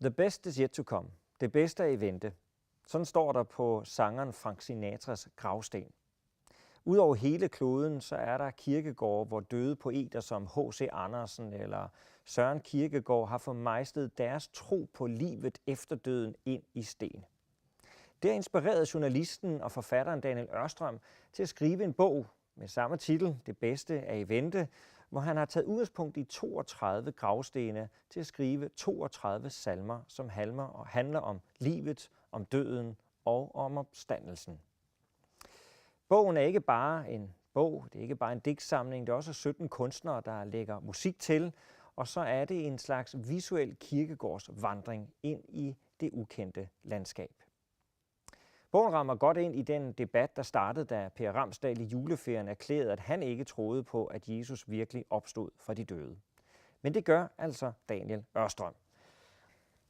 The best is yet to come. Det bedste er i vente. Sådan står der på sangeren Frank Sinatras gravsten. Udover hele kloden, så er der kirkegårde, hvor døde poeter som H.C. Andersen eller Søren Kierkegaard har formejslet deres tro på livet efter døden ind i sten. Det har inspireret journalisten og forfatteren Daniel Ørstrøm til at skrive en bog med samme titel, Det bedste er i vente, hvor han har taget udgangspunkt i 32 gravstene til at skrive 32 salmer, som handler om livet, om døden og om opstandelsen. Bogen er ikke bare en bog, det er ikke bare en digtsamling, det er også 17 kunstnere, der lægger musik til, og så er det en slags visuel kirkegårdsvandring ind i det ukendte landskab. Bogen rammer godt ind i den debat, der startede, da Per Ramsdal i juleferien erklærede, at han ikke troede på, at Jesus virkelig opstod fra de døde. Men det gør altså Daniel Ørstrøm.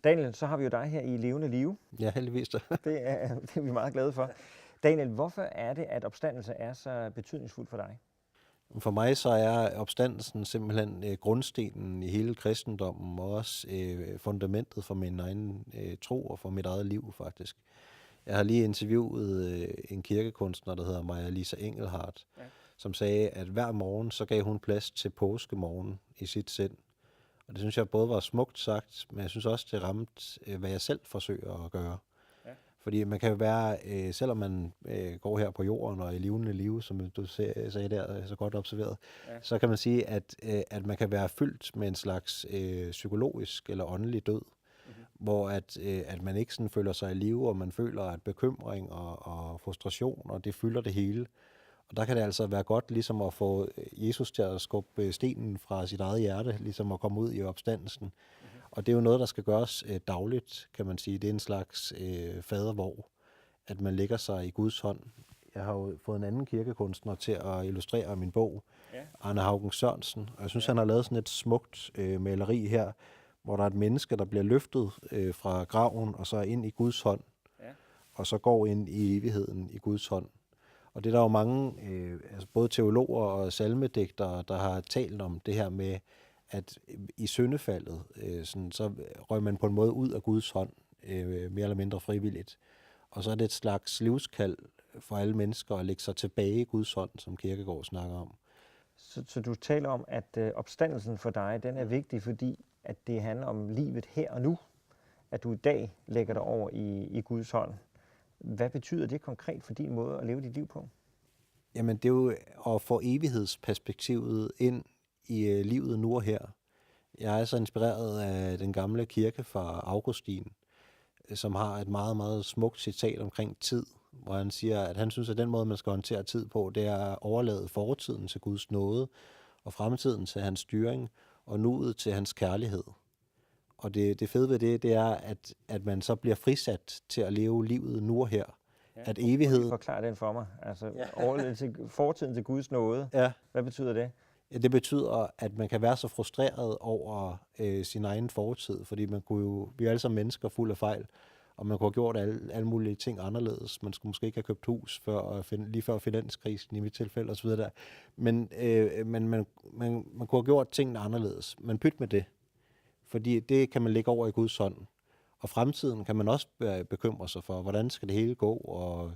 Daniel, så har vi jo dig her i levende live. Ja, heldigvis. Det er vi meget glade for. Daniel, hvorfor er det, at opstandelse er så betydningsfuld for dig? For mig så er opstandelsen simpelthen grundstenen i hele kristendommen, og også fundamentet for min egen tro og for mit eget liv faktisk. Jeg har lige interviewet en kirkekunstner, der hedder Maja-Lisa Engelhardt, som sagde, at hver morgen så gav hun plads til påskemorgen i sit sind. Og det synes jeg både var smukt sagt, men jeg synes også, det ramte, hvad jeg selv forsøger at gøre. Ja. Fordi man kan jo være, selvom man går her på jorden og i levende liv, som du sagde der, så godt observeret, så kan man sige, at man kan være fyldt med en slags psykologisk eller åndelig død, hvor at man ikke sådan føler sig i live, og man føler, at bekymring og frustration, og det fylder det hele. Og der kan det altså være godt ligesom at få Jesus til at skubbe stenen fra sit eget hjerte, ligesom at komme ud i opstandelsen. Og det er jo noget, der skal gøres dagligt, kan man sige. Det er en slags fadervor, at man lægger sig i Guds hånd. Jeg har jo fået en anden kirkekunstner til at illustrere min bog, Arne Haugen Sørensen. Og jeg synes, han har lavet sådan et smukt maleri her, hvor der er et menneske, der bliver løftet fra graven og så ind i Guds hånd, og så går ind i evigheden i Guds hånd. Og det er der jo mange, både teologer og salmedigtere, der har talt om det her med, at i syndefaldet, så røg man på en måde ud af Guds hånd, mere eller mindre frivilligt. Og så er det et slags livskald for alle mennesker at lægge sig tilbage i Guds hånd, som Kierkegaard snakker om. Så du taler om, at opstandelsen for dig, den er vigtig, fordi at det handler om livet her og nu, at du i dag lægger dig over i Guds hånd. Hvad betyder det konkret for din måde at leve dit liv på? Jamen, det er jo at få evighedsperspektivet ind i livet nu og her. Jeg er så inspireret af den gamle kirkefar Augustin, som har et meget, meget smukt citat omkring tid, hvor han siger, at han synes, at den måde, man skal håndtere tid på, det er at overlade fortiden til Guds nåde, og fremtiden til hans styring, og nuet til hans kærlighed. Og det fede ved det er, at man så bliver frisat til at leve livet nu og her. Ja, at evighed... Forklar den for mig. Altså, overlade fortiden til Guds nåde. Ja. Hvad betyder det? Ja, det betyder, at man kan være så frustreret over sin egen fortid, fordi vi er alle sammen mennesker fuld af fejl, og man kunne have gjort alle mulige ting anderledes. Man skulle måske ikke have købt hus lige før finanskrisen i mit tilfælde osv. Men man kunne have gjort tingene anderledes. Men pyt med det, fordi det kan man lægge over i Guds hånd. Og fremtiden kan man også bekymre sig for, hvordan skal det hele gå, og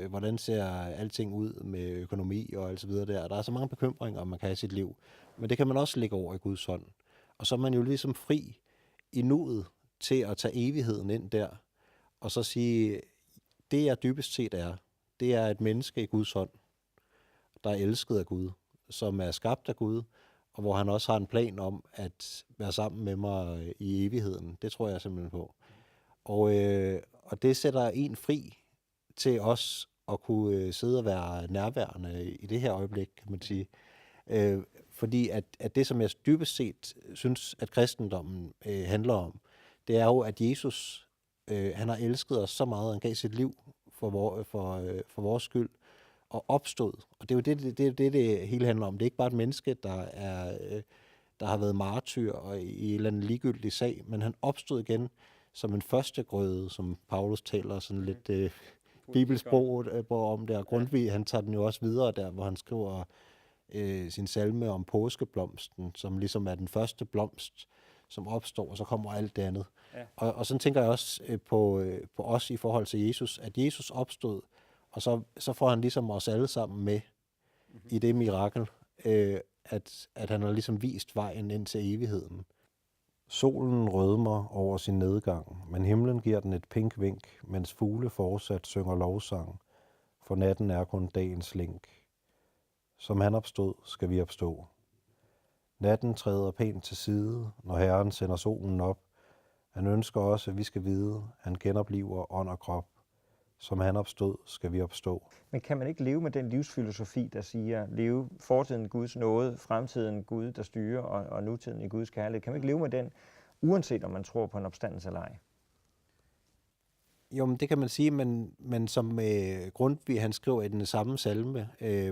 hvordan ser alting ud med økonomi og alt så videre der. Der er så mange bekymringer, man kan have i sit liv. Men det kan man også lægge over i Guds hånd. Og så er man jo ligesom fri i nuet til at tage evigheden ind der, og så sige, det jeg dybest set er, det er et menneske i Guds hånd, der er elsket af Gud, som er skabt af Gud, og hvor han også har en plan om at være sammen med mig i evigheden. Det tror jeg simpelthen på. Og det sætter en fri til os at kunne sidde og være nærværende i det her øjeblik, kan man sige. Fordi at det, som jeg dybest set synes, at kristendommen handler om, det er jo, at Jesus, han har elsket os så meget, han gav sit liv for vores skyld, og opstod. Og det er jo det hele handler om. Det er ikke bare et menneske, der har været martyr og i en eller anden ligegyldig sag, men han opstod igen som en førstegrøde, som Paulus taler sådan lidt bibelsprog om der. Grundtvig, han tager den jo også videre der, hvor han skriver sin salme om påskeblomsten, som ligesom er den første blomst, som opstår, og så kommer alt det andet. Ja. Og sådan tænker jeg også på os i forhold til Jesus, at Jesus opstod, og så får han ligesom os alle sammen med i det mirakel, at han har ligesom vist vejen ind til evigheden. Solen rødmer over sin nedgang, men himlen giver den et pink vink, mens fugle fortsat synger lovsang, for natten er kun dagens link. Som han opstod, skal vi opstå. Natten træder pænt til side, når Herren sender solen op. Han ønsker også, at vi skal vide, han genopliver ånd og krop. Som han opstod, skal vi opstå. Men kan man ikke leve med den livsfilosofi, der siger, leve fortiden Guds nåde, fremtiden Gud, der styrer, og nutiden i Guds kærlighed? Kan man ikke leve med den, uanset om man tror på en opstandelse eller ej? Jo, men det kan man sige, men som Grundtvig, han skriver i den samme salme,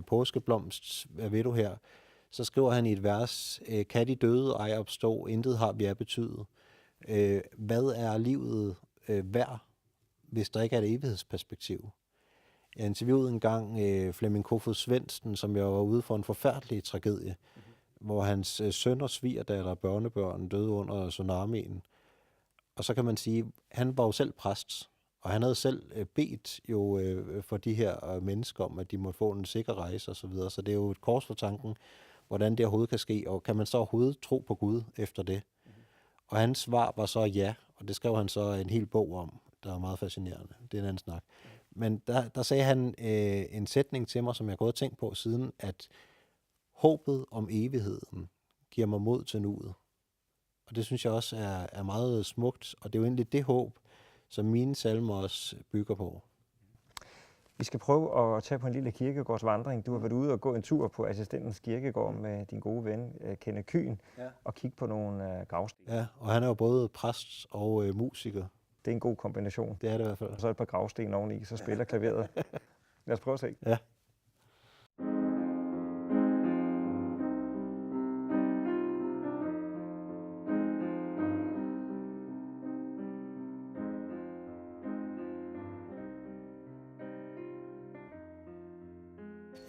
Påskeblomst, hvad ved du her, så skriver han i et vers, kan de døde ej opstå, intet har vi at betyde. Hvad er livet værd, hvis der ikke er et evighedsperspektiv? Jeg interviewede engang Flemming Kofod Svendsen, som jeg var ude for en forfærdelig tragedie, hvor hans søn og svigerdatter og børnebørn døde under tsunamien. Og så kan man sige, han var jo selv præst, og han havde selv bedt jo for de her mennesker om, at de måtte få en sikker rejse og så videre. Så det er jo et kors for tanken, hvordan det overhovedet kan ske, og kan man så overhovedet tro på Gud efter det? Og hans svar var så ja, og det skrev han så en hel bog om, der er meget fascinerende. Det er en anden snak. Men der sagde han en sætning til mig, som jeg har gået og tænkt på siden, at håbet om evigheden giver mig mod til nuet. Og det synes jeg også er meget smukt, og det er jo egentlig det håb, som mine salmer også bygger på. Vi skal prøve at tage på en lille kirkegårdsvandring. Du har været ude og gå en tur på Assistentens Kirkegård med din gode ven, Kenneth Kyhn, og kigge på nogle gravsten. Ja, og han er jo både præst og musiker. Det er en god kombination. Det er det i hvert fald. Og så et par gravsten oveni, så spiller klaveret. Lad os prøve at se. Ja.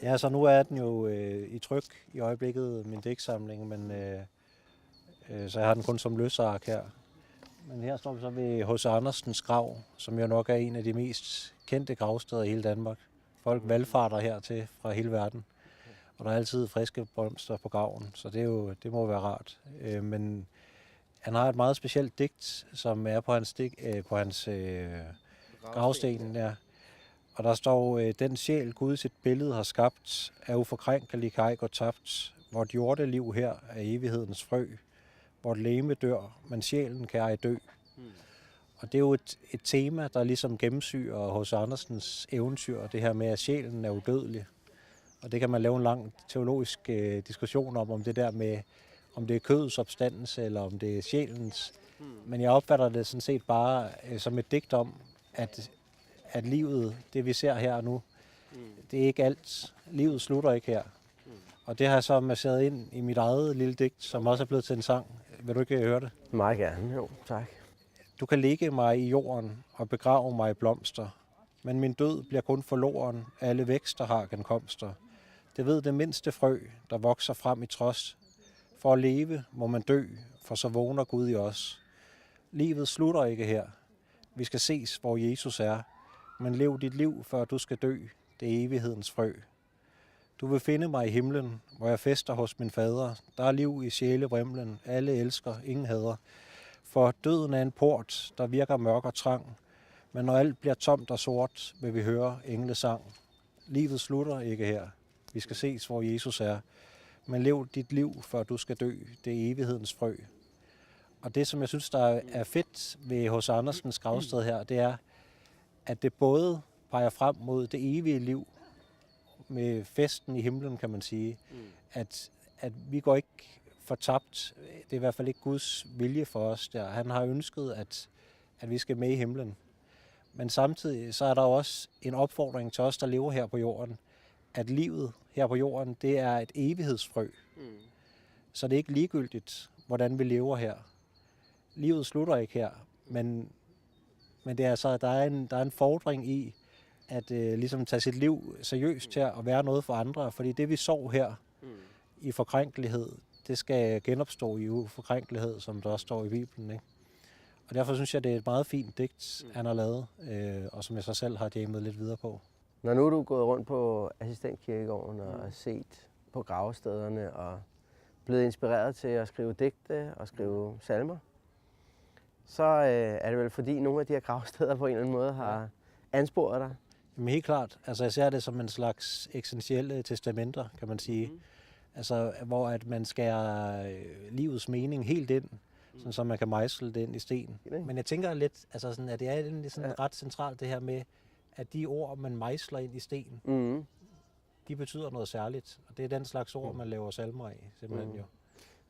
Ja, så nu er den jo i tryk i øjeblikket, min digtsamling, men så jeg har den kun som løsark her. Men her står vi så ved H.C. Andersens grav, som jo nok er en af de mest kendte gravsteder i hele Danmark. Folk valfarter hertil fra hele verden, og der er altid friske blomster på graven, så det må være rart. Men han har et meget specielt digt, som er på hans gravsten. Ja. Og der står, den sjæl Gud sit billede har skabt, er uforkrænkelig kan ej gå tabt. Vort jordeliv her er evighedens frø. Vort legeme dør, men sjælen kan ej dø. Og det er jo et tema, der ligesom gennemsyrer H.C. Andersens eventyr, det her med, at sjælen er udødelig. Og det kan man lave en lang teologisk diskussion om det der med, om det er kødets opstandelse, eller om det er sjælens. Men jeg opfatter det sådan set bare som et digt om, at livet, det vi ser her nu, det er ikke alt. Livet slutter ikke her. Og det har jeg så masseret ind i mit eget lille digt, som også er blevet til en sang. Vil du ikke høre det? Meget gerne, jo, tak. Du kan lægge mig i jorden og begrave mig i blomster, men min død bliver kun forloren, alle vækster har genkomster. Det ved det mindste frø, der vokser frem i trods. For at leve må man dø, for så vågner Gud i os. Livet slutter ikke her. Vi skal ses, hvor Jesus er. Men lev dit liv, før du skal dø. Det er evighedens frø. Du vil finde mig i himlen, hvor jeg fester hos min fader. Der er liv i sjælevrimlen. Alle elsker, ingen hader. For døden er en port, der virker mørk og trang. Men når alt bliver tomt og sort, vil vi høre englesang. Livet slutter ikke her. Vi skal ses, hvor Jesus er. Men lev dit liv, før du skal dø. Det er evighedens frø. Og det, som jeg synes, der er fedt ved H.C. Andersens gravsted her, det er, at det både peger frem mod det evige liv, med festen i himlen, kan man sige, at vi går ikke fortabt. Det er i hvert fald ikke Guds vilje for os der. Han har ønsket, at vi skal med i himlen. Men samtidig så er der også en opfordring til os, der lever her på jorden, at livet her på jorden, det er et evighedsfrø. Så det er ikke ligegyldigt, hvordan vi lever her. Livet slutter ikke her, men det er altså, der er en fordring i, at ligesom tage sit liv seriøst her og være noget for andre. Fordi det, vi så her i forkrænkelighed, det skal genopstå i uforkrænkelighed, som der også står i Bibelen, ikke? Og derfor synes jeg, det er et meget fint digt, han har lavet, og som jeg så selv har jammet lidt videre på. Når nu er du gået rundt på Assistenskirkegården og set på gravstederne og blevet inspireret til at skrive digte og skrive salmer, så er det vel fordi nogle af de her gravsteder på en eller anden måde har ansporet dig? Jamen helt klart. Altså jeg ser det som en slags eksistentielle testamenter, kan man sige. Altså hvor at man skærer livets mening helt ind, sådan, så man kan mejsle det ind i sten. Men jeg tænker lidt, altså sådan, at det er egentlig sådan ret centralt det her med, at de ord, man mejsler ind i sten, de betyder noget særligt. Og det er den slags ord, man laver salmer af, simpelthen jo.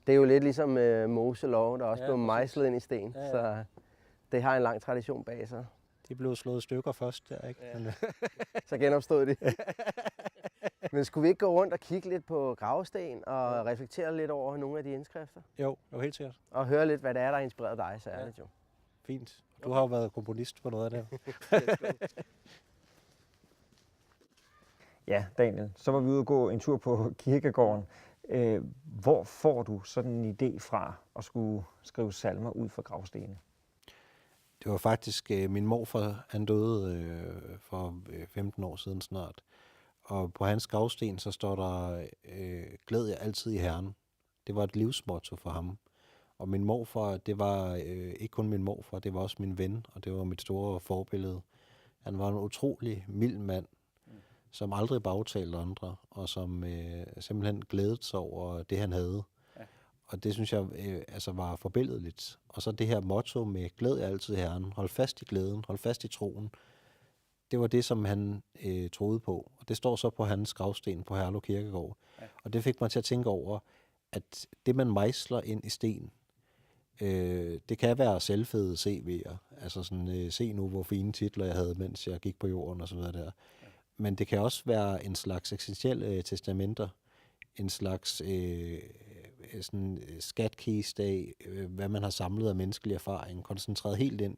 Det er jo lidt ligesom Moselov, der også blev mejslet ind i sten, så det har en lang tradition bag sig. De blev slået i stykker først der, ikke? Ja. Så genopstod de. Men skulle vi ikke gå rundt og kigge lidt på gravsten og reflektere lidt over nogle af de indskrifter? Jo, helt sikkert. Og høre lidt, hvad det er, der har inspireret dig særligt jo. Fint. Du har jo været komponist på noget af det. Ja, Daniel, så var vi ude og gå en tur på kirkegården. Hvor får du sådan en idé fra at skulle skrive salmer ud fra gravstenen? Det var faktisk min morfar, han døde for 15 år siden snart. Og på hans gravsten, så står der, glæd jer altid i Herren. Det var et livsmotto for ham. Og min morfar, det var ikke kun min morfar, det var også min ven, og det var mit store forbillede. Han var en utrolig mild mand, som aldrig bagtalte andre, og som simpelthen glædede sig over det, han havde. Ja. Og det synes jeg var forbilledeligt. Og så det her motto med glæd jer altid i Herren, hold fast i glæden, hold fast i troen. Det var det, som han troede på. Og det står så på hans gravsten på Herlev Kirkegård. Ja. Og det fik mig til at tænke over, at det, man mejsler ind i sten, det kan være selvfede CV'er. Altså sådan, se nu, hvor fine titler jeg havde, mens jeg gik på jorden og så videre der. Ja. Men det kan også være en slags eksistentielle testamenter. En slags skatkiste af, hvad man har samlet af menneskelig erfaring. Koncentreret helt ind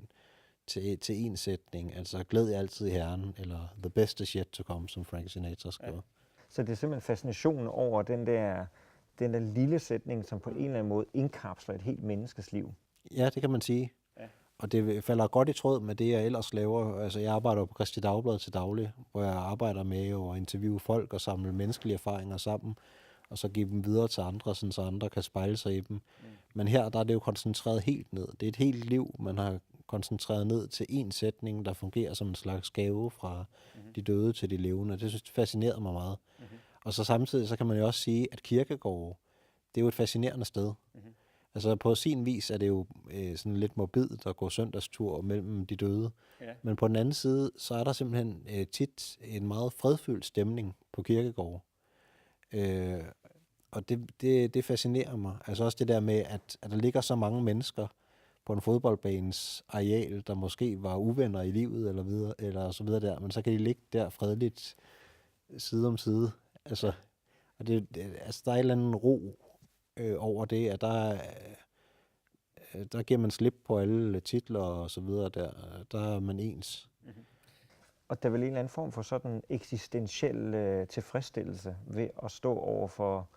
til en sætning. Altså, glæd jer altid i Herren, eller the best is yet to come, som Frank Sinatra skriver. Ja. Så det er simpelthen fascinationen over den der lille sætning, som på en eller anden måde indkapsler et helt menneskes liv. Ja, det kan man sige. Ja. Og det falder godt i tråd med det, jeg ellers laver. Altså, jeg arbejder på Kristi Dagblad til daglig, hvor jeg arbejder med at interviewe folk og samle menneskelige erfaringer sammen, og så give dem videre til andre, sådan så andre kan spejle sig i dem. Men her, der er det jo koncentreret helt ned. Det er et helt liv, man har koncentreret ned til en sætning, der fungerer som en slags gave fra de døde til de levende. Det synes jeg fascinerer mig meget. Og så samtidig, så kan man jo også sige, at kirkegårde, det er jo et fascinerende sted. Altså på sin vis er det jo sådan lidt morbidt at gå søndagstur mellem de døde. Ja. Men på den anden side, så er der simpelthen tit en meget fredfyldt stemning på kirkegårde. Og det fascinerer mig. Altså også det der med, at der ligger så mange mennesker på en fodboldbanes areal, der måske var uvenner i livet eller videre, eller så videre der, men så kan de ligge der fredeligt side om side. Altså, og der er en eller anden ro over det, at der giver man slip på alle titler og så videre der er man ens. Og der er vel en eller anden form for sådan eksistentiel tilfredsstillelse ved at stå over for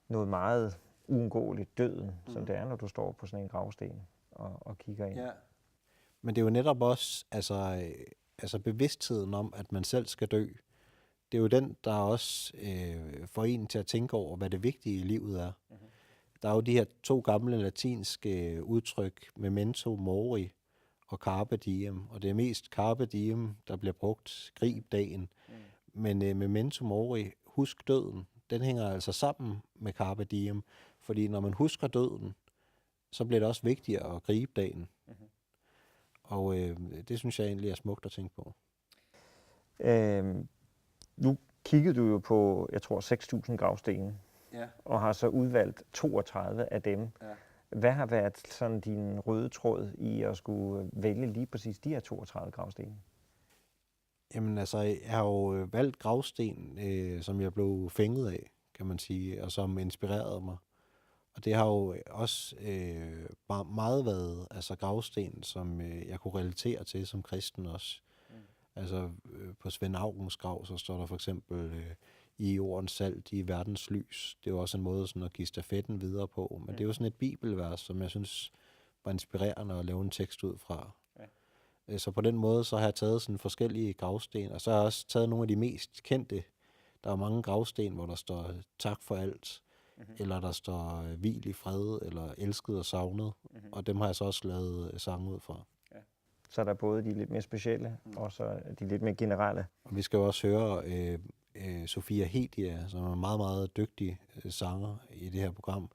noget meget uundgåeligt, døden, som det er, når du står på sådan en gravsten og kigger ind. Ja. Men det er jo netop også altså bevidstheden om, at man selv skal dø. Det er jo den, der også får en til at tænke over, hvad det vigtige i livet er. Der er jo de her 2 gamle latinske udtryk, memento mori og carpe diem. Og det er mest carpe diem, der bliver brugt, grib dagen. Men memento mori, husk døden, den hænger altså sammen med carpe diem. Fordi når man husker døden, så bliver det også vigtigere at gribe dagen. Og det synes jeg egentlig er smukt at tænke på. Nu kiggede du jo på, jeg tror, 6.000 gravstene, og har så udvalgt 32 af dem. Ja. Hvad har været sådan din røde tråd i at skulle vælge lige præcis de her 32 gravstene? Jamen altså, jeg har jo valgt gravsten, som jeg blev fænget af, kan man sige, og som inspirerede mig. Og det har jo også meget været altså gravsten, som jeg kunne relatere til som kristen også. Altså på Svend Augens grav, så står der for eksempel, I jordens salt, i verdens lys. Det er jo også en måde sådan at give stafetten videre på. Men det er jo sådan et bibelvers, som jeg synes var inspirerende at lave en tekst ud fra. Ja. Så på den måde, så har jeg taget sådan forskellige gravsten, og så har jeg også taget nogle af de mest kendte. Der er mange gravsten, hvor der står tak for alt, eller der står hvil i fred, eller elsket og savnet. Og dem har jeg så også lavet sange ud fra. Så er der både de lidt mere specielle, og så de lidt mere generelle. Og vi skal jo også høre Sofia Hedia, som er en meget, meget dygtig sanger i det her program,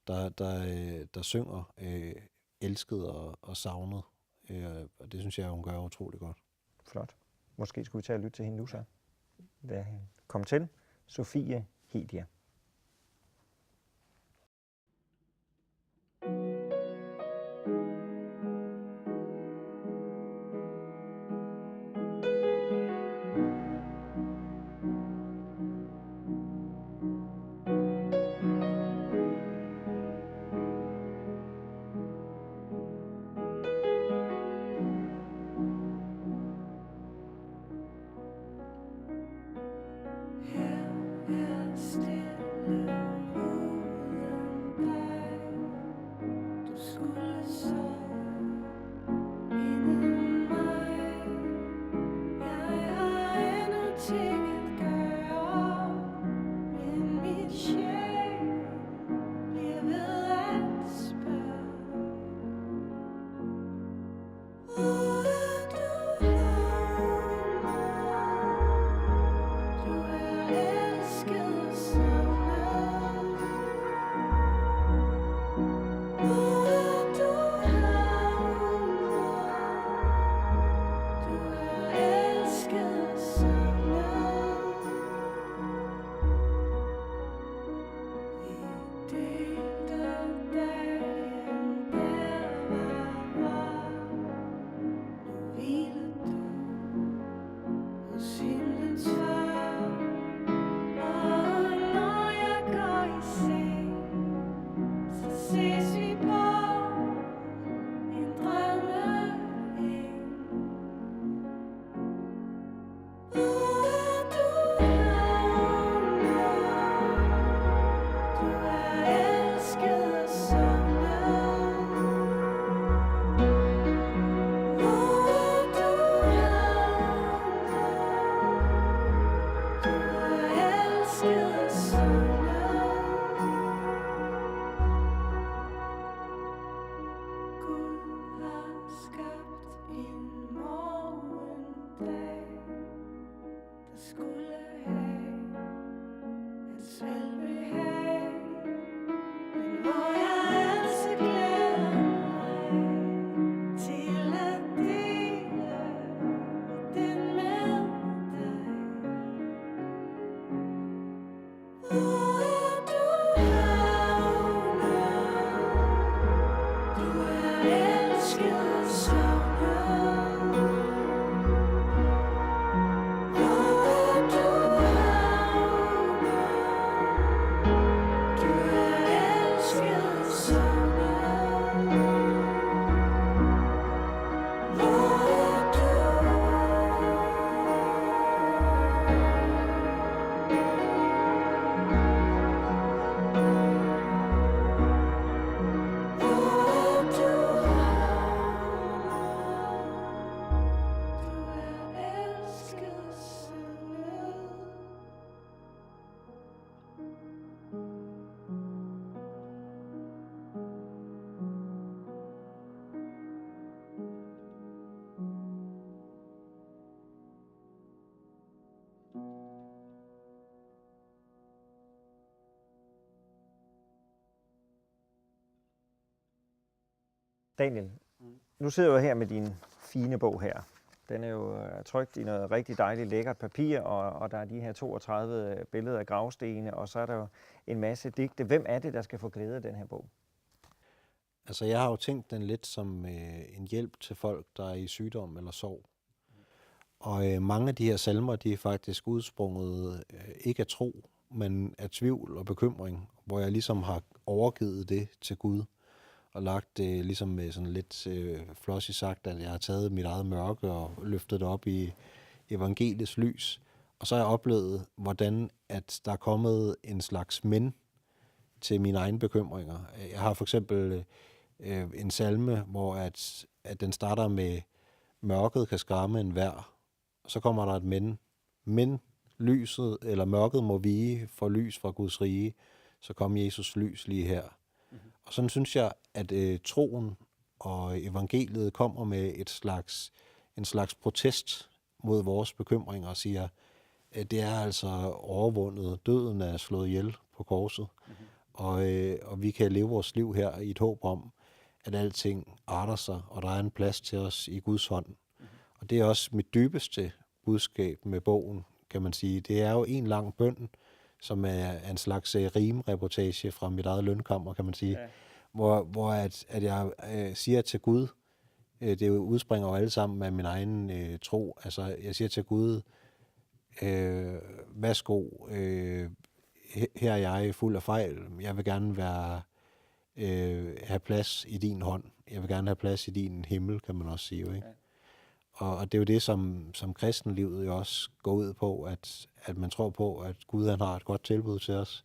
der synger elsket og savnet. Og det synes jeg, hun gør utrolig godt. Flot. Måske skulle vi tage og lytte til hende nu så. Kom til, Sofia Hedia. Daniel, nu sidder du her med din fine bog her. Den er jo trykt i noget rigtig dejligt lækkert papir, og der er de her 32 billeder af gravstene, og så er der jo en masse digte. Hvem er det, der skal få glæde af den her bog? Altså, jeg har jo tænkt den lidt som en hjælp til folk, der er i sygdom eller sorg. Og mange af de her salmer, de er faktisk udsprunget ikke af tro, men af tvivl og bekymring, hvor jeg ligesom har overgivet det til Gud, og lagt det ligesom med sådan lidt flossy sagt, at jeg har taget mit eget mørke og løftet det op i evangeliets lys. Og så har jeg oplevet, hvordan at der er kommet en slags men til mine egne bekymringer. Jeg har for eksempel en salme, hvor at den starter med, mørket kan skræmme enhver. Så kommer der et men. Men lyset eller mørket må vige for lys fra Guds rige, så kom Jesus lys lige her. Mm-hmm. Og sådan synes jeg, at troen og evangeliet kommer med en slags protest mod vores bekymringer og siger, at det er altså overvundet. Døden er slået ihjel på korset. Mm-hmm. Og vi kan leve vores liv her i et håb om, at alting arter sig, og der er en plads til os i Guds hånd. Mm-hmm. Og det er også mit dybeste budskab med bogen, kan man sige. Det er jo en lang bøn, som er en slags rimreportage fra mit eget lønkammer, kan man sige. Ja. Hvor at jeg siger til Gud, det udspringer jo alle sammen af min egen tro. Altså, jeg siger til Gud, værsgo, her er jeg fuld af fejl. Jeg vil gerne have plads i din hånd. Jeg vil gerne have plads i din himmel, kan man også sige. Ikke? Ja. Og det er jo det, som kristenlivet jo også går ud på, at man tror på, at Gud han har et godt tilbud til os.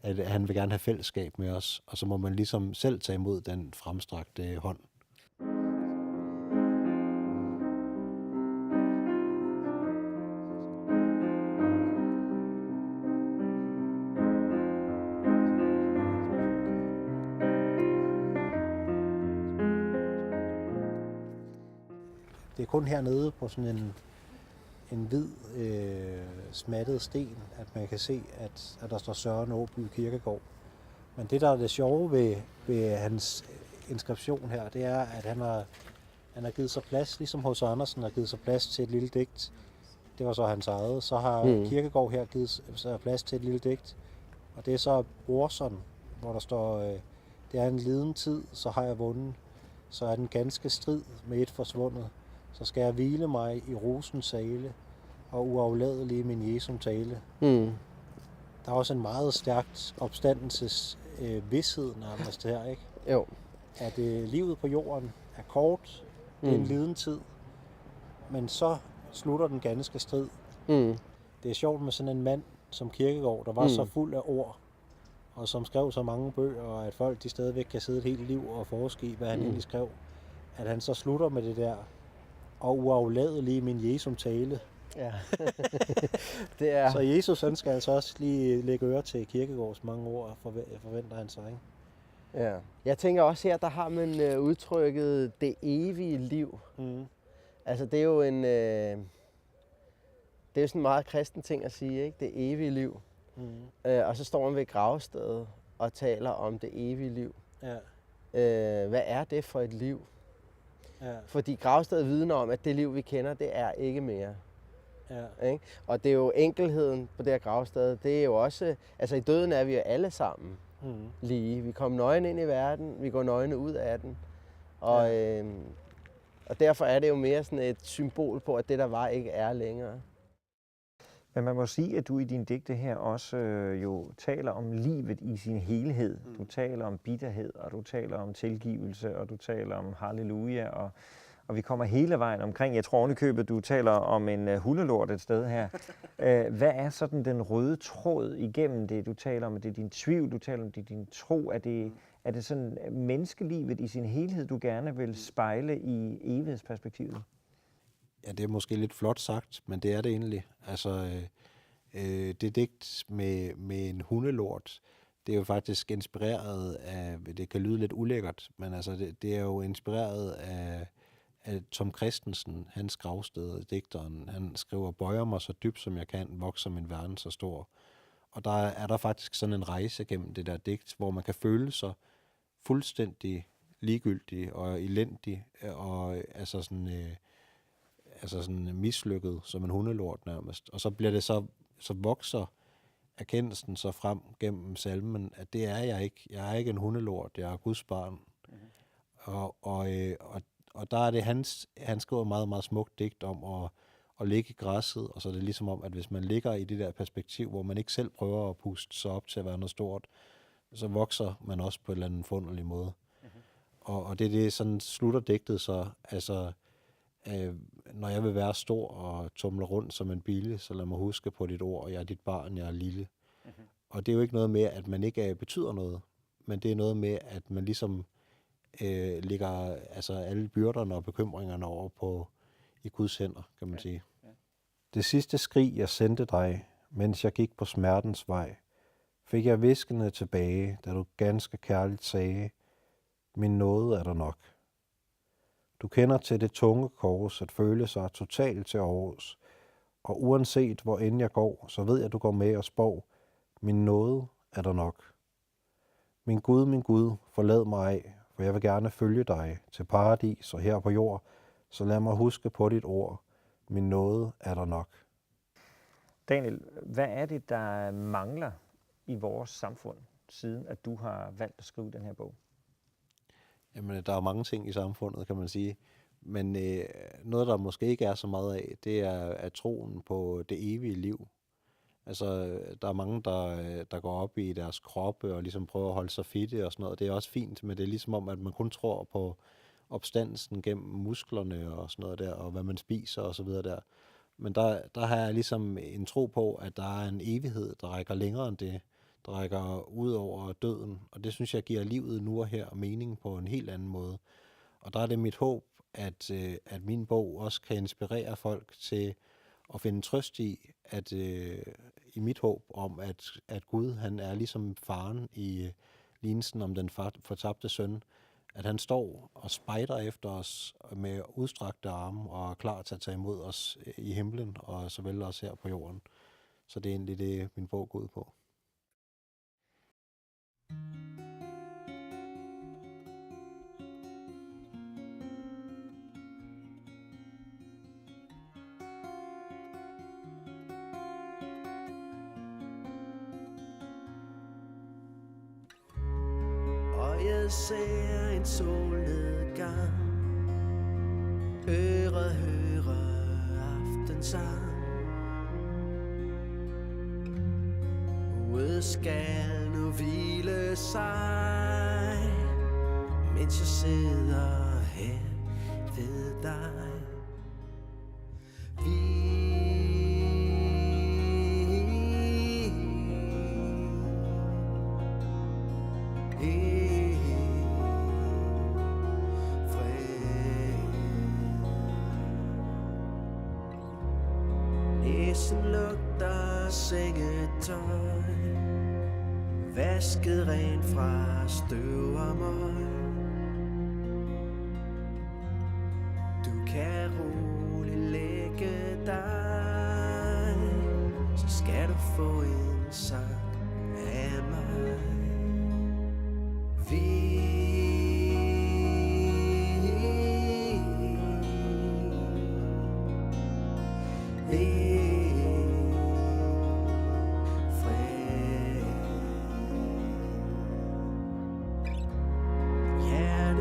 At han vil gerne have fællesskab med os. Og så må man ligesom selv tage imod den fremstrakte hånd. Det er kun hernede på sådan en hvid smattet sten, at man kan se, at der står Søren Åby Kirkegård. Men det, der er det sjove ved hans inskription her, det er, at han har givet sig plads, ligesom H.C. Andersen har givet sig plads til et lille digt. Det var så hans eget. Så har Kirkegård her givet sig plads til et lille digt. Og det er så Brorson, hvor der står, det er en liden tid, så har jeg vundet. Så er den ganske strid med et forsvundet. Så skal jeg hvile mig i rosens sale, og uafladelig i min Jesum tale. Mm. Der er også en meget stærkt opstandelses vidshed nærmest her, ikke? Jo. At livet på jorden er kort, det er en liden tid, men så slutter den ganske strid. Mm. Det er sjovt med sådan en mand som Kierkegaard, der var så fuld af ord, og som skrev så mange bøger, og at folk de stadigvæk kan sidde et helt liv og forske i, hvad han egentlig skrev. At han så slutter med det der, og uafladelig min Jesum tale. Ja. Det er... Så Jesus han skal altså også lige lægge øre til Kierkegaards mange ord, forventer han sig, ikke? Ja. Jeg tænker også her, der har man udtrykket det evige liv. Mm. Altså det er jo det er jo sådan en meget kristen ting at sige, ikke? Det evige liv. Mm. Og så står man ved gravstedet og taler om det evige liv. Ja. Hvad er det for et liv? Ja. Fordi gravstedet vidner om, at det liv, vi kender, det er ikke mere. Ja. Ikke? Og det er jo enkelheden på det her gravsted, det er jo også, altså i døden er vi jo alle sammen lige. Vi kommer nøgne ind i verden, vi går nøgne ud af den. Og derfor er det jo mere sådan et symbol på, at det der var ikke er længere. Men man må sige, at du i din digte her også jo taler om livet i sin helhed. Du taler om bitterhed, og du taler om tilgivelse, og du taler om halleluja, og vi kommer hele vejen omkring. Jeg tror ovenikøbet, du taler om en hundelort et sted her. Hvad er sådan den røde tråd igennem det? Du taler om, at det er din tvivl, du taler om, det er din tro. Er det sådan menneskelivet i sin helhed, du gerne vil spejle i evighedsperspektivet? Ja, det er måske lidt flot sagt, men det er det egentlig. Altså, det digt med en hundelort, det er jo faktisk inspireret af, det kan lyde lidt ulækkert, men altså det er jo inspireret af Tom Christensen, hans gravsted, digteren. Han skriver, bøjer mig så dybt som jeg kan, vokser min verden så stor. Og der er der faktisk sådan en rejse gennem det der digt, hvor man kan føle sig fuldstændig ligegyldig og elendig, og altså sådan mislykket som en hundelort nærmest. Og så bliver det så vokser erkendelsen så frem gennem salmen, at det er jeg ikke. Jeg er ikke en hundelort, jeg er Guds barn. Mm-hmm. Og der er det, han skriver meget, meget smukt digt om at ligge i græsset, og så er det ligesom om, at hvis man ligger i det der perspektiv, hvor man ikke selv prøver at puste sig op til at være noget stort, så vokser man også på en eller anden forunderlig måde. Mm-hmm. Og det sådan slutter digtet så, altså når jeg vil være stor og tumle rundt som en bille, så lad mig huske på dit ord, jeg er dit barn, jeg er lille. Mm-hmm. Og det er jo ikke noget med, at man ikke betyder noget, men det er noget med, at man ligesom lægger altså alle byrderne og bekymringerne over i Guds hænder, kan man sige. Ja. Det sidste skrig, jeg sendte dig, mens jeg gik på smertens vej, fik jeg hviskende tilbage, da du ganske kærligt sagde, min nåde er der nok. Du kender til det tunge kors at føle sig totalt til overs, og uanset hvor end jeg går, så ved jeg, at du går med og spår, min nåde er der nok. Min Gud, forlad mig af, for jeg vil gerne følge dig til paradis og her på jord, så lad mig huske på dit ord, min nåde er der nok. Daniel, hvad er det, der mangler i vores samfund, siden at du har valgt at skrive den her bog? Jamen, der er mange ting i samfundet, kan man sige. Men noget, der måske ikke er så meget af, det er troen på det evige liv. Altså, der er mange, der går op i deres kroppe og ligesom prøver at holde sig fitte og sådan noget. Det er også fint, men det er ligesom om, at man kun tror på opstandelsen gennem musklerne og sådan noget der, og hvad man spiser og så videre der. Men der har jeg ligesom en tro på, at der er en evighed, der rækker længere end det, der rækker ud over døden. Og det synes jeg giver livet nu og her mening på en helt anden måde. Og der er det mit håb, at min bog også kan inspirere folk til at finde trøst i, i mit håb om, at Gud, han er ligesom faren i lignelsen om den fortabte søn, at han står og spejder efter os med udstrakte arme og er klar til at tage imod os i himlen og såvel også her på jorden. Så det er egentlig det, min bog går ud på. Jeg ser en solnedgang, høre aftensang. Ude skal nu hvile sig, mens jeg sidder her ved dig. Næsen lugter sengetøj, vasket ren fra støv og møg. Du kan roligt lægge dig, så skal du få en sang af mig.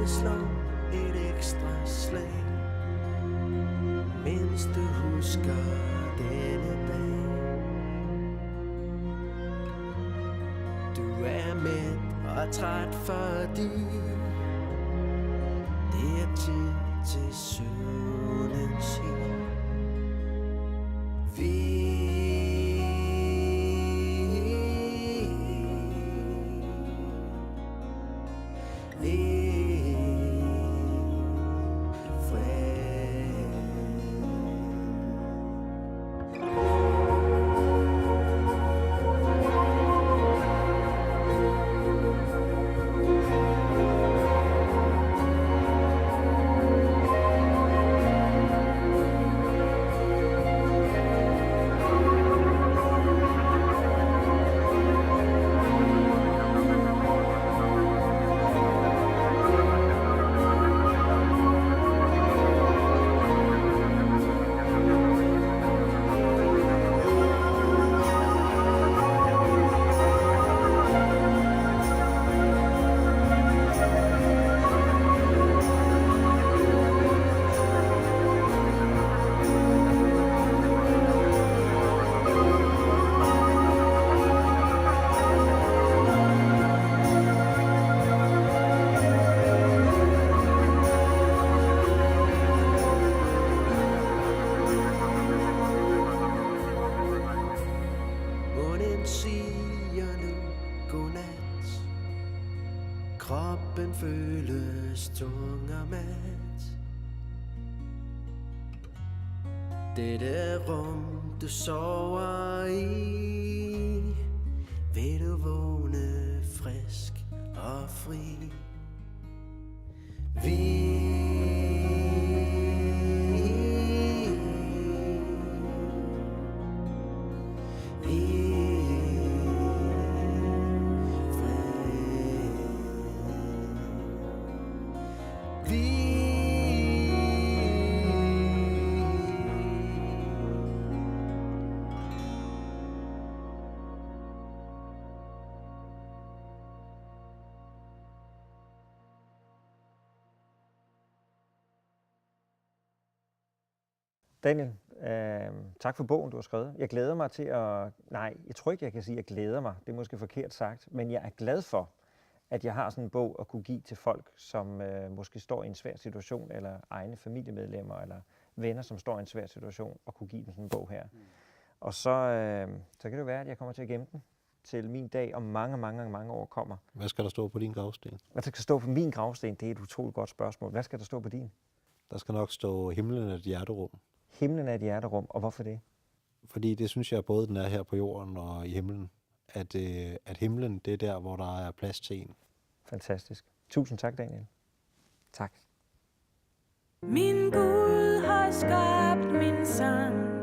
Slå et ekstra slag, mens du husker denne dag. Du er mæt og træt, fordi det er tid til søvnens hil. Kroppen føles tung og mat. Dette rum du sover i, vil du vågne frisk og fri. Daniel, tak for bogen, du har skrevet. Jeg glæder mig til at... Nej, jeg tror ikke, jeg kan sige, at jeg glæder mig. Det er måske forkert sagt. Men jeg er glad for, at jeg har sådan en bog at kunne give til folk, som måske står i en svær situation, eller egne familiemedlemmer, eller venner, som står i en svær situation, og kunne give dem sådan en bog her. Og så kan det være, at jeg kommer til at gemme den til min dag om mange år kommer. Hvad skal der stå på din gravsten? Hvad der skal stå på min gravsten, det er et utroligt godt spørgsmål. Hvad skal der stå på din? Der skal nok stå himlen er et hjerterum. Himlen er et hjerterum, og hvorfor det? Fordi det synes jeg både den er her på jorden og i himlen. At himlen, det er der, hvor der er plads til en. Fantastisk. Tusind tak, Daniel. Tak. Min Gud har skabt min sang.